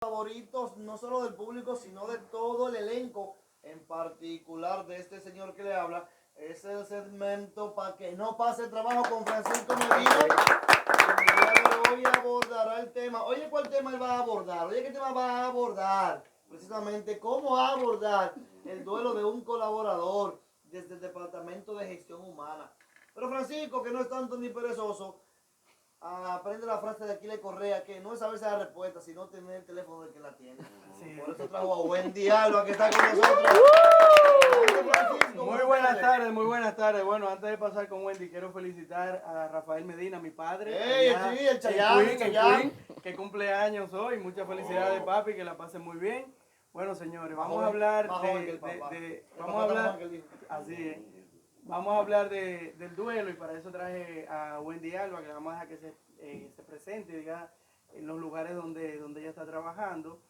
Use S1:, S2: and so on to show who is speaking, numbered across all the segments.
S1: Favoritos no solo del público, sino de todo el elenco, en particular de este señor que le habla. Es el segmento para que no pase trabajo con Francisco Medina. El día de hoy abordará el tema. Oye, ¿cuál tema él va a abordar? Oye, ¿qué tema va a abordar? Precisamente, ¿cómo abordar el duelo de un colaborador desde el Departamento de Gestión Humana? Pero Francisco, que no es tanto ni perezoso, aprende la frase de Aquiles Correa, que no es saberse la respuesta, sino tener el teléfono del que la tiene. Sí. Por eso trajo a Wendy Alba, que está con nosotros.
S2: Muy buenas tardes, muy buenas tardes. Bueno, antes de pasar con Wendy, quiero felicitar a Rafael Medina, mi padre.
S1: Sí, el Chayán,
S2: que cumple años hoy. Muchas felicidades, papi, que la pase muy bien. Bueno, señores, vamos a hablar así es. Vamos a hablar del duelo y para eso traje a Wendy Alba, que le vamos a dejar que se presente, diga, en los lugares donde ella está trabajando.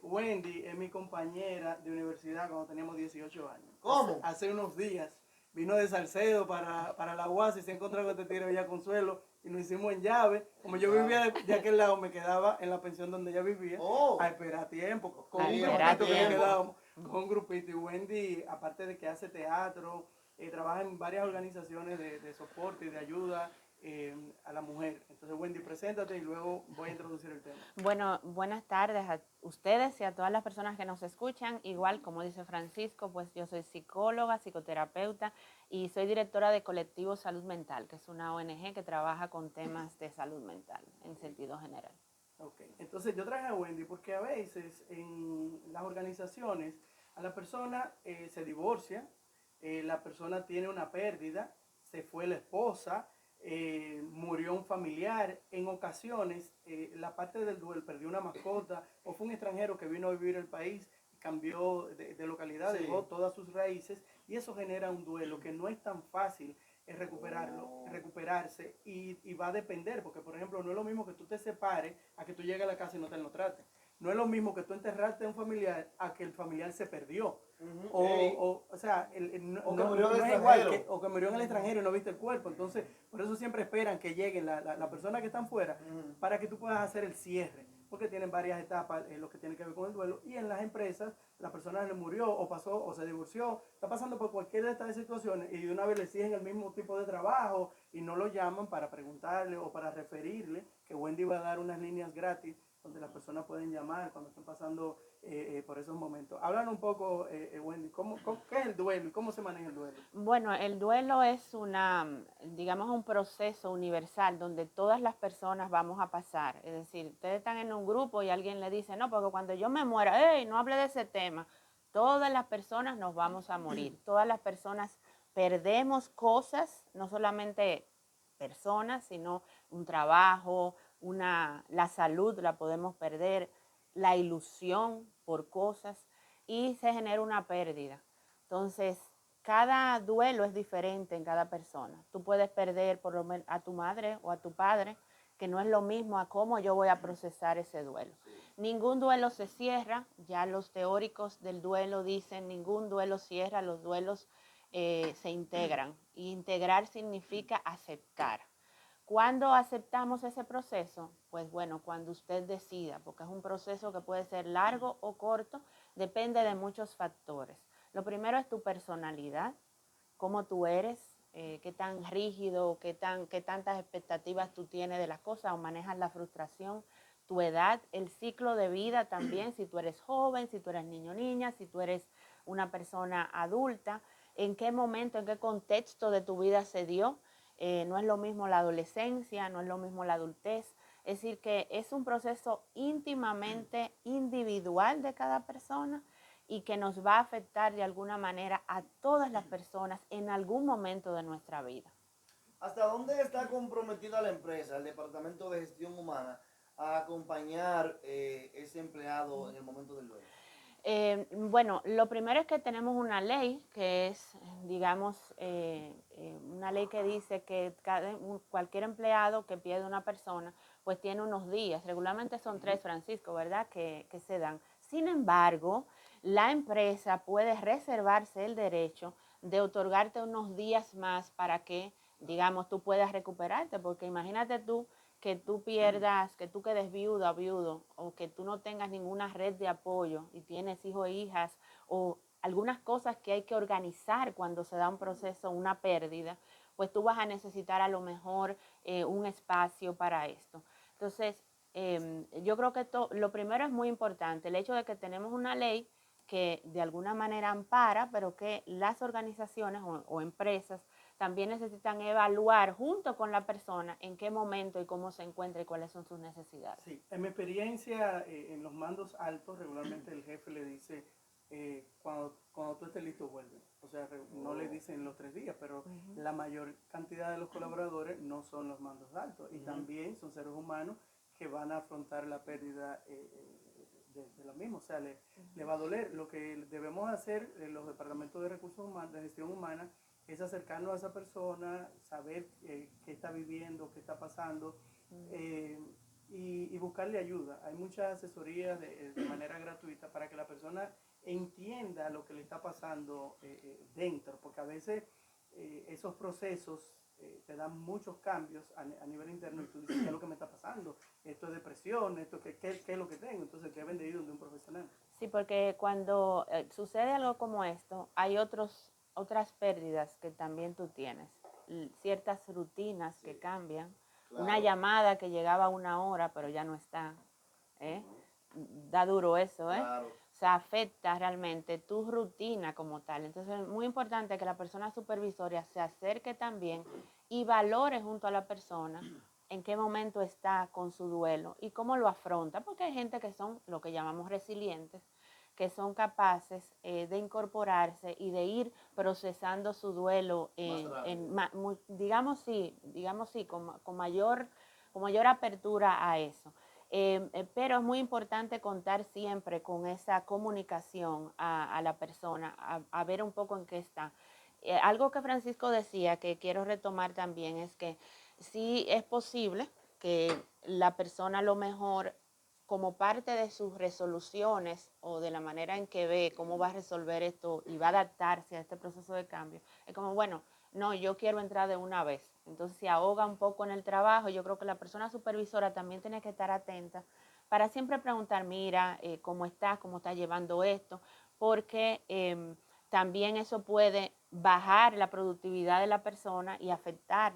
S2: Wendy es mi compañera de universidad cuando teníamos 18 años.
S1: ¿Cómo?
S2: Hace unos días vino de Salcedo para la UAS y se encontró con este tigre Villa Consuelo y nos hicimos en llave. Como yo vivía de aquel lado, me quedaba en la pensión donde ella vivía a esperar tiempo. Con un grupito que quedábamos, con un grupito. Y Wendy, aparte de que hace teatro, trabaja en varias organizaciones de soporte y de ayuda a la mujer. Entonces, Wendy, preséntate y luego voy a introducir el tema.
S3: Bueno, buenas tardes a ustedes y a todas las personas que nos escuchan. Igual, como dice Francisco, pues yo soy psicóloga, psicoterapeuta y soy directora de Colectivo Salud Mental, que es una ONG que trabaja con temas de salud mental en sentido general.
S2: Ok, entonces yo traje a Wendy porque a veces en las organizaciones a la persona se divorcia, la persona tiene una pérdida, se fue la esposa, murió un familiar, en ocasiones la parte del duelo, perdió una mascota o fue un extranjero que vino a vivir el país, cambió de localidad, dejó todas sus raíces y eso genera un duelo que no es tan fácil recuperarse y va a depender, porque por ejemplo no es lo mismo que tú te separes a que tú llegues a la casa y no te lo trates. No es lo mismo que tú enterraste a un familiar a que el familiar se perdió. O que murió en el extranjero y no viste el cuerpo. Entonces, por eso siempre esperan que lleguen la persona que están fuera para que tú puedas hacer el cierre. Porque tienen varias etapas en lo que tiene que ver con el duelo. Y en las empresas, la persona le murió o pasó o se divorció, está pasando por cualquiera de estas situaciones y de una vez le exigen el mismo tipo de trabajo y no lo llaman para preguntarle o para referirle, que Wendy va a dar unas líneas gratis donde las personas pueden llamar cuando están pasando por esos momentos. Háblanos un poco, Wendy, ¿qué es el duelo y cómo se maneja el duelo?
S3: Bueno, el duelo es digamos, un proceso universal donde todas las personas vamos a pasar. Es decir, ustedes están en un grupo y alguien le dice, no, porque cuando yo me muera, hey, no hable de ese tema. Todas las personas nos vamos a morir. Todas las personas perdemos cosas, no solamente personas, sino un trabajo, la salud la podemos perder, la ilusión por cosas y se genera una pérdida. Entonces, cada duelo es diferente en cada persona. Tú puedes perder por lo menos a tu madre o a tu padre, que no es lo mismo a cómo yo voy a procesar ese duelo. Ningún duelo se cierra, ya los teóricos del duelo dicen, ningún duelo cierra, los duelos se integran. Y integrar significa aceptar. ¿Cuándo aceptamos ese proceso? Pues bueno, cuando usted decida, porque es un proceso que puede ser largo o corto, depende de muchos factores. Lo primero es tu personalidad, cómo tú eres, qué tan rígido, qué tantas expectativas tú tienes de las cosas o manejas la frustración, tu edad, el ciclo de vida también, si tú eres joven, si tú eres niño o niña, si tú eres una persona adulta, en qué momento, en qué contexto de tu vida se dio. No es lo mismo la adolescencia, no es lo mismo la adultez. Es decir, que es un proceso íntimamente individual de cada persona y que nos va a afectar de alguna manera a todas las personas en algún momento de nuestra vida.
S1: ¿Hasta dónde está comprometida la empresa, el Departamento de Gestión Humana, a acompañar ese empleado en el momento del duelo?
S3: Bueno, lo primero es que tenemos una ley que es, digamos, una ley que dice que cualquier empleado que pierde una persona, pues tiene unos días, regularmente son 3, Francisco, ¿verdad?, que se dan. Sin embargo, la empresa puede reservarse el derecho de otorgarte unos días más para que, digamos, tú puedas recuperarte, porque imagínate tú que tú pierdas, que tú quedes viuda o viudo, o que tú no tengas ninguna red de apoyo y tienes hijos e hijas, o algunas cosas que hay que organizar cuando se da un proceso, una pérdida, pues tú vas a necesitar a lo mejor un espacio para esto. Entonces, yo creo que lo primero es muy importante, el hecho de que tenemos una ley que de alguna manera ampara, pero que las organizaciones o empresas también necesitan evaluar junto con la persona en qué momento y cómo se encuentra y cuáles son sus necesidades.
S2: Sí, en mi experiencia en los mandos altos, regularmente el jefe le dice, cuando tú estés listo, vuelve. O sea, no le dicen los 3 días, pero la mayor cantidad de los colaboradores no son los mandos altos y también son seres humanos que van a afrontar la pérdida de lo mismo. O sea, le va a doler. Lo que debemos hacer en los departamentos de recursos humanos, de gestión humana, es acercarnos a esa persona, saber qué está viviendo, qué está pasando y buscarle ayuda. Hay muchas asesorías de manera gratuita para que la persona entienda lo que le está pasando dentro, porque a veces esos procesos te dan muchos cambios a nivel interno y tú dices, ¿qué es lo que me está pasando? Esto es depresión, ¿qué es lo que tengo? Entonces deben de ir donde un profesional.
S3: Sí, porque cuando sucede algo como esto, hay otras pérdidas que también tú tienes, ciertas rutinas que cambian, una llamada que llegaba a 1 hora pero ya no está, ¿eh? Da duro eso, ¿eh?
S1: Claro.
S3: O sea, afecta realmente tu rutina como tal. Entonces es muy importante que la persona supervisoria se acerque también y valore junto a la persona en qué momento está con su duelo y cómo lo afronta, porque hay gente que son lo que llamamos resilientes, que son capaces de incorporarse y de ir procesando su duelo digamos sí, con mayor apertura a eso. Pero es muy importante contar siempre con esa comunicación a la persona, a ver un poco en qué está. Algo que Francisco decía, que quiero retomar también, es que sí es posible que la persona a lo mejor, como parte de sus resoluciones o de la manera en que ve cómo va a resolver esto y va a adaptarse a este proceso de cambio, es como, bueno, no, yo quiero entrar de una vez. Entonces se ahoga un poco en el trabajo. Yo creo que la persona supervisora también tiene que estar atenta para siempre preguntar, mira, ¿cómo estás llevando esto? Porque también eso puede bajar la productividad de la persona y afectar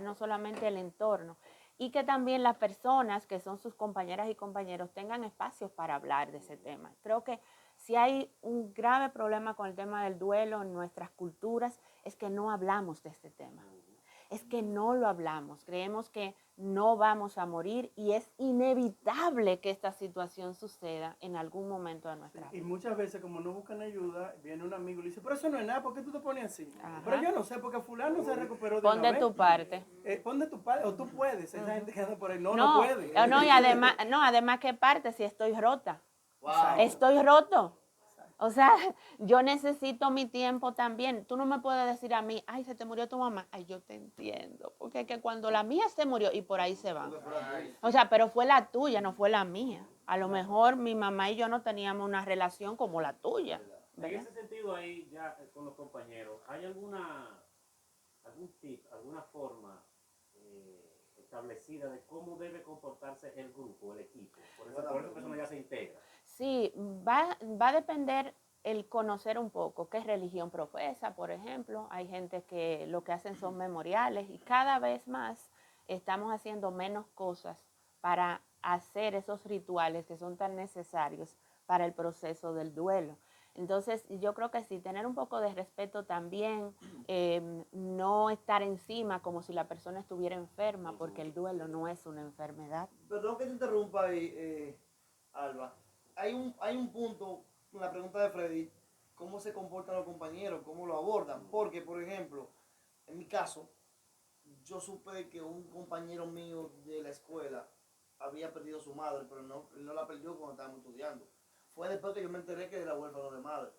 S3: no solamente el entorno, y que también las personas que son sus compañeras y compañeros tengan espacios para hablar de ese tema. Creo que si hay un grave problema con el tema del duelo en nuestras culturas, es que no hablamos de este tema. Es que no lo hablamos. Creemos que no vamos a morir y es inevitable que esta situación suceda en algún momento de nuestra vida.
S2: Y muchas veces, como no buscan ayuda, viene un amigo y le dice, pero eso no es nada, ¿por qué tú te pones así?
S3: Ajá.
S2: Pero yo no sé, porque fulano se recuperó de
S3: Pon
S2: una
S3: de
S2: vez.
S3: tu parte.
S2: Pon de tu parte, o tú puedes. Esa gente que anda por ahí, no puede.
S3: No, y además, ¿qué parte? Si estoy rota.
S1: Wow.
S3: Estoy roto. O sea, yo necesito mi tiempo también. Tú no me puedes decir a mí, ay, se te murió tu mamá. Ay, yo te entiendo. Porque es que cuando la mía se murió, y por ahí se van. O sea, pero fue la tuya, no fue la mía. A lo mejor mi mamá y yo no teníamos una relación como la tuya. ¿verdad?
S4: En ese sentido ahí, ya con los compañeros, ¿hay algún tip, alguna forma establecida de cómo debe comportarse el grupo, el equipo? Por eso la persona ya se integra.
S3: Sí, va a depender el conocer un poco qué religión profesa, por ejemplo. Hay gente que lo que hacen son memoriales y cada vez más estamos haciendo menos cosas para hacer esos rituales que son tan necesarios para el proceso del duelo. Entonces, yo creo que sí, tener un poco de respeto también, no estar encima como si la persona estuviera enferma, porque el duelo no es una enfermedad.
S1: Perdón que te interrumpa ahí, Alba. Hay un punto en la pregunta de Freddy, cómo se comportan los compañeros, cómo lo abordan. Porque, por ejemplo, en mi caso, yo supe que un compañero mío de la escuela había perdido a su madre, pero él no la perdió cuando estábamos estudiando. Fue después que yo me enteré que era huérfano de madre.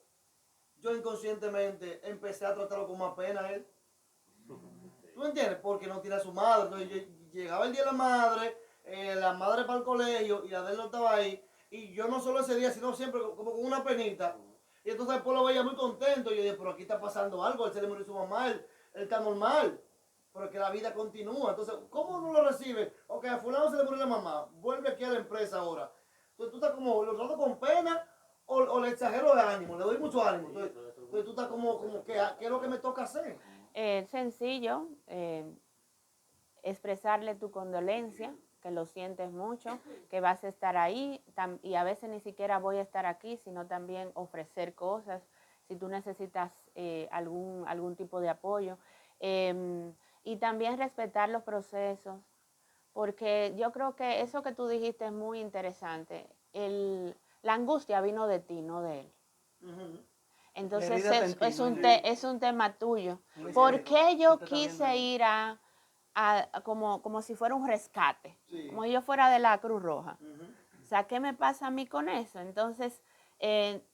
S1: Yo inconscientemente empecé a tratarlo con más pena a él. ¿Tú entiendes? Porque no tiene a su madre. Entonces llegaba el día de la madre para el colegio y Adel no estaba ahí. Y yo no solo ese día, sino siempre como con una penita. Y entonces después lo veía muy contento. Y yo dije, pero aquí está pasando algo. Él se le murió su mamá, él está normal. pero es que la vida continúa. Entonces, ¿cómo uno lo recibe? Ok, a fulano se le murió la mamá, vuelve aquí a la empresa ahora. Entonces tú estás como, lo trato con pena o le exagero de ánimo, le doy mucho ánimo. Entonces tú estás como ¿qué es lo que me toca hacer?
S3: Sencillo, expresarle tu condolencia, que lo sientes mucho, que vas a estar ahí y a veces ni siquiera voy a estar aquí, sino también ofrecer cosas si tú necesitas algún tipo de apoyo. Y también respetar los procesos, porque yo creo que eso que tú dijiste es muy interesante. La angustia vino de ti, no de él. Entonces es un tema tuyo. ¿Por qué yo quise ir como si fuera un rescate?
S1: Sí.
S3: Como si yo fuera de la Cruz Roja. O sea, ¿qué me pasa a mí con eso? Entonces,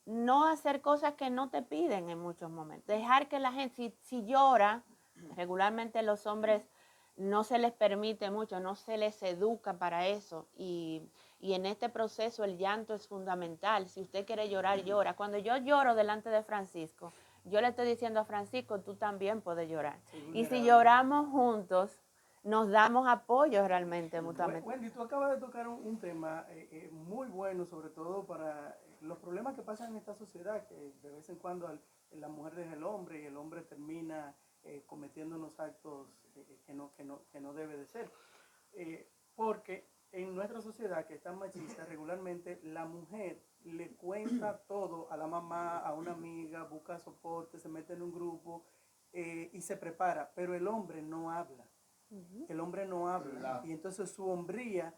S3: no hacer cosas que no te piden en muchos momentos. Dejar que la gente, si llora, regularmente los hombres no se les permite mucho, no se les educa para eso. Y en este proceso el llanto es fundamental. Si usted quiere llorar, llora. Cuando yo lloro delante de Francisco, yo le estoy diciendo a Francisco, tú también puedes llorar. Y si lloramos juntos, nos damos apoyo realmente mutuamente.
S2: Wendy, tú acabas de tocar un tema muy bueno, sobre todo para los problemas que pasan en esta sociedad, que de vez en cuando la mujer deja el hombre y el hombre termina cometiendo unos actos que no debe de ser. Porque en nuestra sociedad, que es tan machista, regularmente la mujer le cuenta todo a la mamá, a una amiga, busca soporte, se mete en un grupo y se prepara, pero el hombre no habla. El hombre no habla y entonces su hombría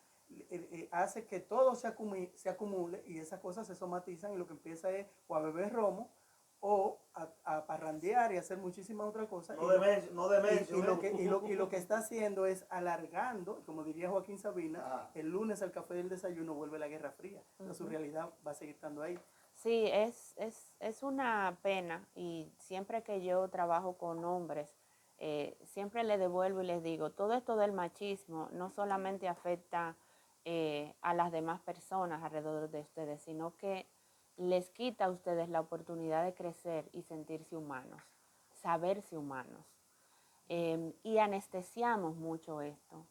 S2: hace que todo se acumule y esas cosas se somatizan y lo que empieza es o a beber romo o a parrandear y hacer muchísimas otras cosas. Y lo que está haciendo es alargando, como diría Joaquín Sabina, el lunes al café del desayuno vuelve la Guerra Fría. Entonces su realidad va a seguir estando ahí.
S3: Sí, es una pena y siempre que yo trabajo con hombres, siempre les devuelvo y les digo, todo esto del machismo no solamente afecta a las demás personas alrededor de ustedes, sino que les quita a ustedes la oportunidad de crecer y sentirse humanos, saberse humanos. Y anestesiamos mucho esto,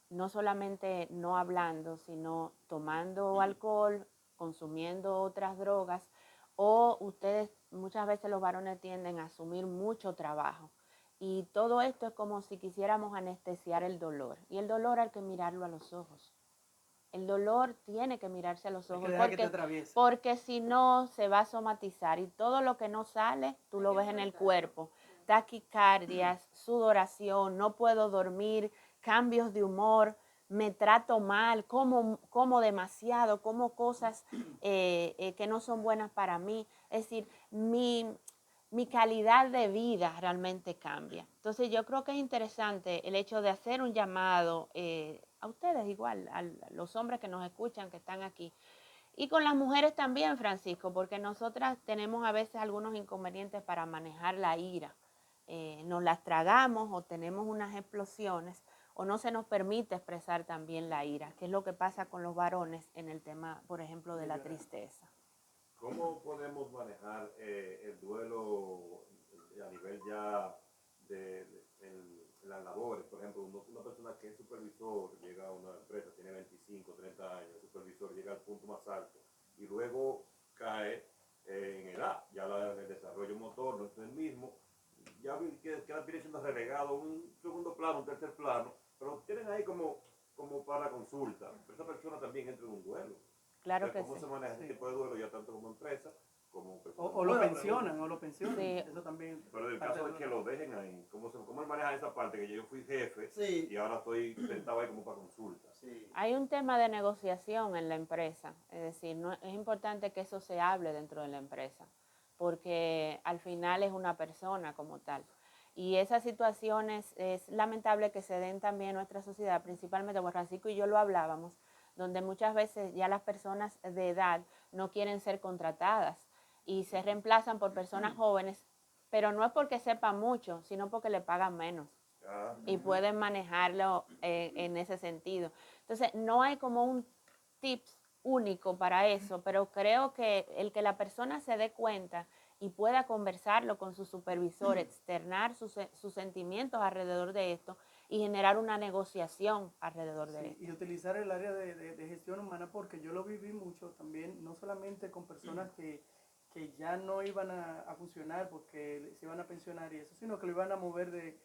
S3: no solamente no hablando, sino tomando alcohol, consumiendo otras drogas, o ustedes, muchas veces los varones tienden a asumir mucho trabajo. Y todo esto es como si quisiéramos anestesiar el dolor. Y el dolor hay que mirarlo a los ojos. El dolor tiene que mirarse a los ojos porque si no se va a somatizar y todo lo que no sale, tú lo ves en el cuerpo. Taquicardias, sudoración, no puedo dormir, cambios de humor, me trato mal, como demasiado, como cosas que no son buenas para mí. Es decir, mi calidad de vida realmente cambia. Entonces yo creo que es interesante el hecho de hacer un llamado a ustedes igual, a los hombres que nos escuchan, que están aquí. Y con las mujeres también, Francisco, porque nosotras tenemos a veces algunos inconvenientes para manejar la ira. Nos las tragamos o tenemos unas explosiones o no se nos permite expresar también la ira, que es lo que pasa con los varones en el tema, por ejemplo, de la tristeza.
S5: ¿Cómo podemos manejar el duelo a nivel ya de las labores? Por ejemplo, una persona que es supervisor llega a una empresa, tiene 25, 30 años, el supervisor llega al punto más alto y luego cae en edad, ya el desarrollo motor no es el mismo, ya viene siendo relegado a un segundo plano, un tercer plano, pero tienen ahí como para consulta. Pero esa persona también entra en un duelo.
S3: Claro que
S5: ¿Cómo
S3: sí.
S5: se maneja ese tipo de duelo ya tanto como empresa como persona?
S2: O lo pensionan,
S3: Sí.
S2: Eso también.
S5: Pero en el caso de que lo dejen ahí, ¿cómo él maneja esa parte? Que yo fui jefe y ahora estoy sentado ahí como para consulta.
S1: Sí.
S3: Hay un tema de negociación en la empresa, es decir, es importante que eso se hable dentro de la empresa, porque al final es una persona como tal. Y esas situaciones es lamentable que se den también en nuestra sociedad, principalmente, como Francisco y yo lo hablábamos, donde muchas veces ya las personas de edad no quieren ser contratadas y se reemplazan por personas jóvenes, pero no es porque sepan mucho, sino porque le pagan menos y pueden manejarlo en ese sentido. Entonces, no hay como un tips único para eso, pero creo que el que la persona se dé cuenta y pueda conversarlo con su supervisor, externar sus sentimientos alrededor de esto y generar una negociación alrededor de esto.
S2: Y utilizar el área de gestión humana, porque yo lo viví mucho también, no solamente con personas que ya no iban a funcionar porque se iban a pensionar y eso, sino que lo iban a mover de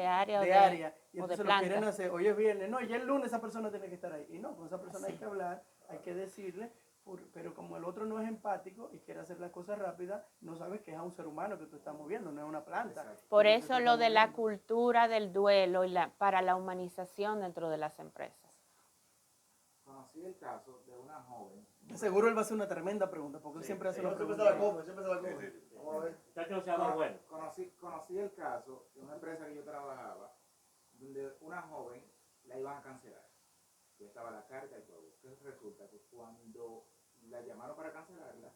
S3: área
S2: y
S3: o de
S2: entonces lo
S3: planta.
S2: quieren hacer, hoy es viernes, no, ya el lunes esa persona tiene que estar ahí, y no, con esa persona hay que hablar, hay que decirle, pero como el otro no es empático y quiere hacer las cosas rápidas, no sabes que es a un ser humano que tú estás moviendo, no es una planta.
S3: Por
S2: que tú
S3: eso
S2: estás
S3: lo de la
S2: moviendo.
S3: cultura del duelo y para la humanización dentro de las empresas.
S6: Conocí el caso de una joven.
S2: De seguro él va a hacer una tremenda pregunta, porque él siempre hace una
S1: Siempre
S2: pregunta.
S1: se la come, siempre se la come. Vamos a ver.
S4: Muchachos, se llama bueno.
S6: Conocí el caso de una empresa que yo trabajaba, donde una joven la iban a cancelar. Ya estaba la carta y todo. Entonces resulta que cuando la llamaron para cancelarla,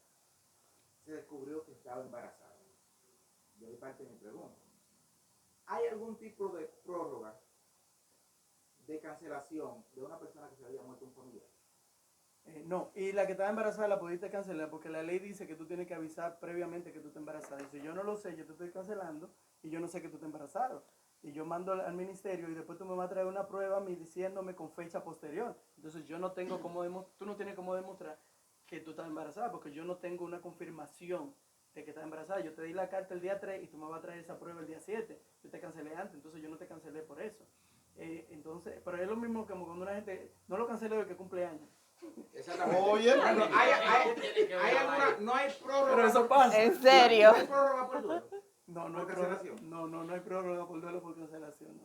S6: se descubrió que estaba embarazada. De ahí parte mi pregunta. ¿Hay algún tipo de prórroga de cancelación de una persona que se había muerto un familiar?
S2: No, y la que estaba embarazada la pudiste cancelar porque la ley dice que tú tienes que avisar previamente que tú estás embarazada. Y si yo no lo sé, yo te estoy cancelando y yo no sé que tú estás embarazado. Y yo mando al ministerio y después tú me vas a traer una prueba a mí diciéndome con fecha posterior. Entonces yo no tengo tú no tienes cómo demostrar que tú estás embarazada porque yo no tengo una confirmación de que estás embarazada. Yo te di la carta el día 3 y tú me vas a traer esa prueba el día 7. Yo te cancelé antes, entonces yo no te cancelé por eso. Entonces, pero es lo mismo como cuando una gente no lo cancela de que cumple años.
S6: Exactamente.
S1: Oye,
S6: Bueno, hay alguna, no hay prórroga.
S2: Pero eso pasa.
S3: ¿En serio?
S6: No hay prórroga por duelo.
S2: No, no hay
S6: ¿Por
S2: prórroga.
S6: cancelación?
S2: No hay prórroga por duelo por cancelación.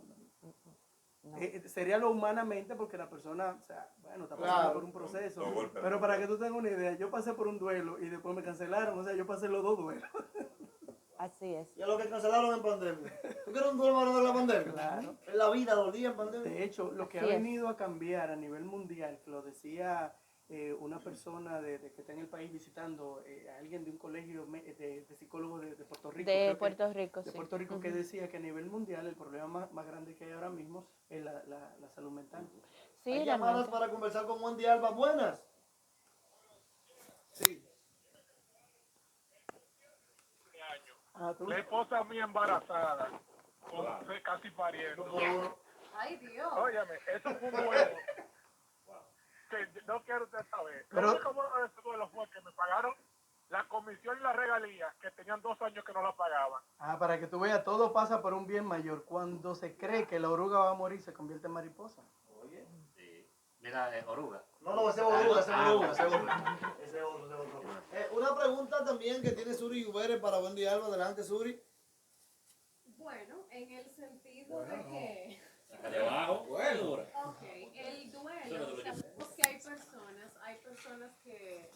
S3: No.
S2: Sería lo humanamente porque la persona, o sea, bueno, está pasando
S1: Claro.
S2: por un proceso.
S5: No, golpe,
S2: Pero
S5: no.
S2: para que tú tengas una idea, yo pasé por un duelo y después me cancelaron. O sea, yo pasé los 2 duelos.
S3: Así es.
S1: y a lo que cancelaron en pandemia. ¿Tú quieres un duelo de la pandemia?
S2: Claro.
S1: En la vida, dolía en pandemia.
S2: De hecho, lo que ha
S3: Así es.
S2: venido a cambiar a nivel mundial, que lo decía una persona que está en el país visitando a alguien de un colegio de psicólogos de Puerto Rico.
S3: De
S2: creo que-
S3: Puerto Rico,
S2: de
S3: sí.
S2: Puerto Rico, que
S3: Ujú.
S2: decía que a nivel mundial el problema más grande que hay ahora mismo es la salud mental.
S3: Sí,
S1: Hay llamadas
S3: realmente.
S1: para conversar con Wendy Alba. Buenas.
S2: Sí. ¿Tú?
S7: La esposa mía embarazada, con casi pariendo.
S8: Ay, Dios.
S7: Óyeme, eso fue un duelo que no quiero usted saber.
S2: Pero-
S7: Lo único bueno de ese duelo fue que me pagaron la comisión y la regalía, que tenían 2 años que no la pagaban.
S2: Para que tú veas, todo pasa por un bien mayor. Cuando se cree que la oruga va a morir, se convierte en mariposa.
S4: Sí. Mira, oruga.
S1: No, ese es oruga, ese es oruga, ese es oruga. Ese es otro. Una pregunta también que tiene Suri Uvere para Wendy Alba. Adelante, Suri.
S8: Bueno, en el sentido de que,
S4: Acá de abajo.
S6: Bueno.
S8: ok, el duelo, sabemos que hay personas que,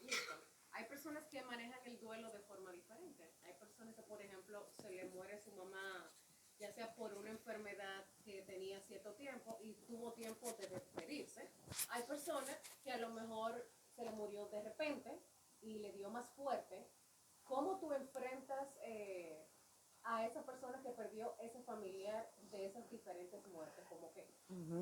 S8: listo, hay personas que manejan el duelo de forma diferente. Hay personas que, por ejemplo, se le muere su mamá, ya sea por una enfermedad que tenía cierto tiempo y tuvo tiempo de despedirse. Hay personas que a lo mejor se le murió de repente y le dio más fuerte. ¿Cómo tú enfrentas a esa persona que perdió ese familiar de esas diferentes muertes? Como que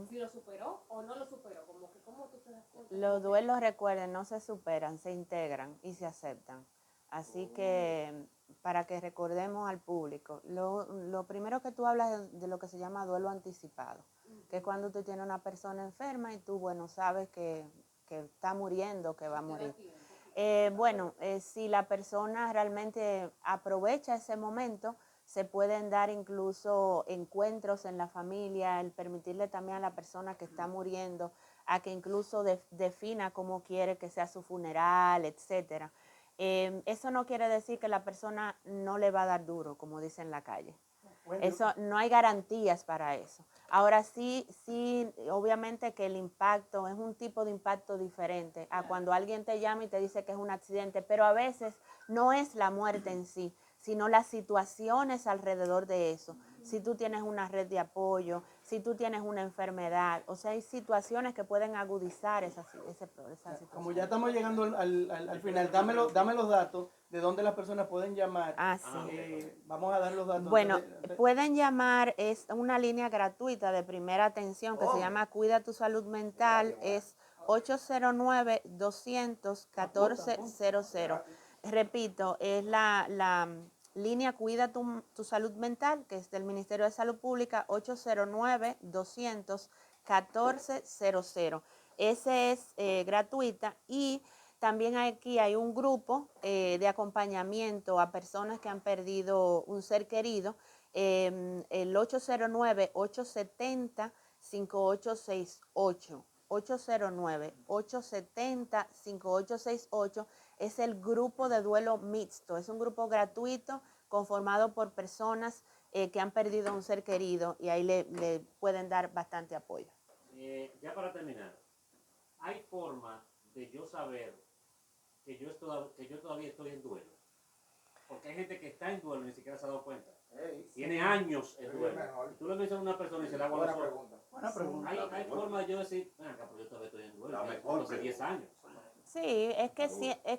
S8: si lo superó o no lo superó, como que cómo tú te das cuenta.
S3: Los duelos, recuerden, no se superan, se integran y se aceptan. Así que para que recordemos al público, lo primero que tú hablas es de lo que se llama duelo anticipado, que es cuando tú tienes una persona enferma y tú, bueno, sabes que está muriendo, que va a morir. Si la persona realmente aprovecha ese momento, se pueden dar incluso encuentros en la familia, el permitirle también a la persona que está muriendo a que incluso defina cómo quiere que sea su funeral, etcétera. Eso no quiere decir que la persona no le va a dar duro, como dice en la calle. Eso no hay garantías para eso. Ahora sí, obviamente que el impacto es un tipo de impacto diferente a cuando alguien te llama y te dice que es un accidente, pero a veces no es la muerte en sí, sino las situaciones alrededor de eso. Si tú tienes una red de apoyo, si tú tienes una enfermedad, o sea, hay situaciones que pueden agudizar esa situación.
S2: Como ya estamos llegando al final, dame los datos de dónde las personas pueden llamar.
S3: Sí.
S2: Vamos a dar los datos.
S3: Bueno, pueden llamar, es una línea gratuita de primera atención que se llama Cuida tu Salud Mental, es 809-200-1400. repito, es la línea Cuida tu Salud Mental, que es del Ministerio de Salud Pública, 809-200-1400. Ese es gratuita, y también aquí hay un grupo de acompañamiento a personas que han perdido un ser querido, el 809-870-5868. 809-870-5868 es el grupo de duelo mixto. Es un grupo gratuito conformado por personas que han perdido un ser querido, y ahí le pueden dar bastante apoyo.
S4: Ya para terminar, ¿hay forma de yo saber que yo todavía estoy en duelo? Porque hay gente que está en duelo y ni siquiera se ha dado cuenta. Tiene años en duelo. Tú le mencionas a una persona y se le agua los ojos.
S2: Buena pregunta.
S4: Hay forma de yo decir, venga, pero yo todavía estoy en duelo. Hace 10 años.
S3: Sí, es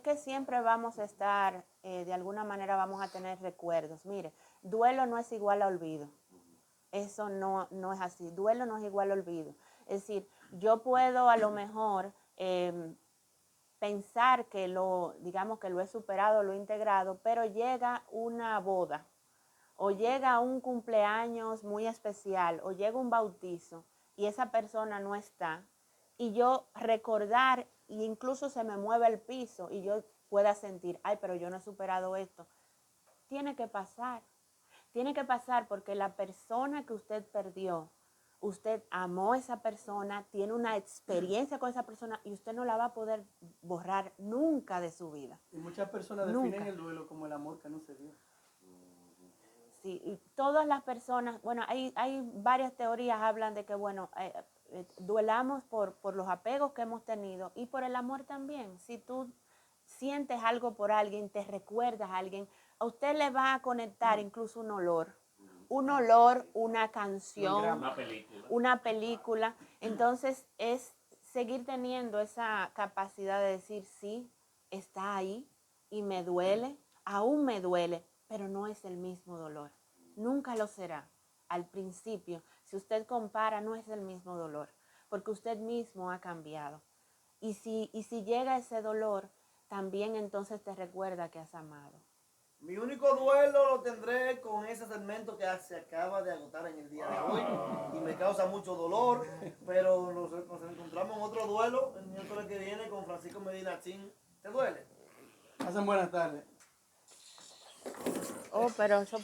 S3: que siempre vamos a estar, de alguna manera vamos a tener recuerdos. Mire, duelo no es igual a olvido. Eso no es así. Duelo no es igual a olvido. Es decir, yo puedo a lo mejor pensar que digamos que lo he superado, lo he integrado, pero llega una boda, o llega un cumpleaños muy especial, o llega un bautizo, y esa persona no está, y yo recordar, e incluso se me mueve el piso, y yo pueda sentir, ay, pero yo no he superado esto. Tiene que pasar porque la persona que usted perdió, usted amó a esa persona, tiene una experiencia con esa persona, y usted no la va a poder borrar nunca de su vida.
S2: Y muchas personas definen el duelo como el amor que no se dio.
S3: Sí, y todas las personas, bueno, hay varias teorías, hablan de que, bueno, duelamos por los apegos que hemos tenido y por el amor también. Si tú sientes algo por alguien, te recuerdas a alguien, a usted le va a conectar incluso un olor, una canción, una película. Entonces es seguir teniendo esa capacidad de decir, sí, está ahí y me duele, aún me duele, pero no es el mismo dolor. Nunca lo será. Al principio, si usted compara, no es el mismo dolor, porque usted mismo ha cambiado. Y si llega ese dolor, también entonces te recuerda que has amado.
S1: Mi único duelo lo tendré con ese segmento que se acaba de agotar en el día de hoy y me causa mucho dolor, pero nos encontramos en otro duelo el miércoles que viene con Francisco Medina Chin. ¿Te duele?
S2: Pasen buenas tardes.
S3: Oh, pero eso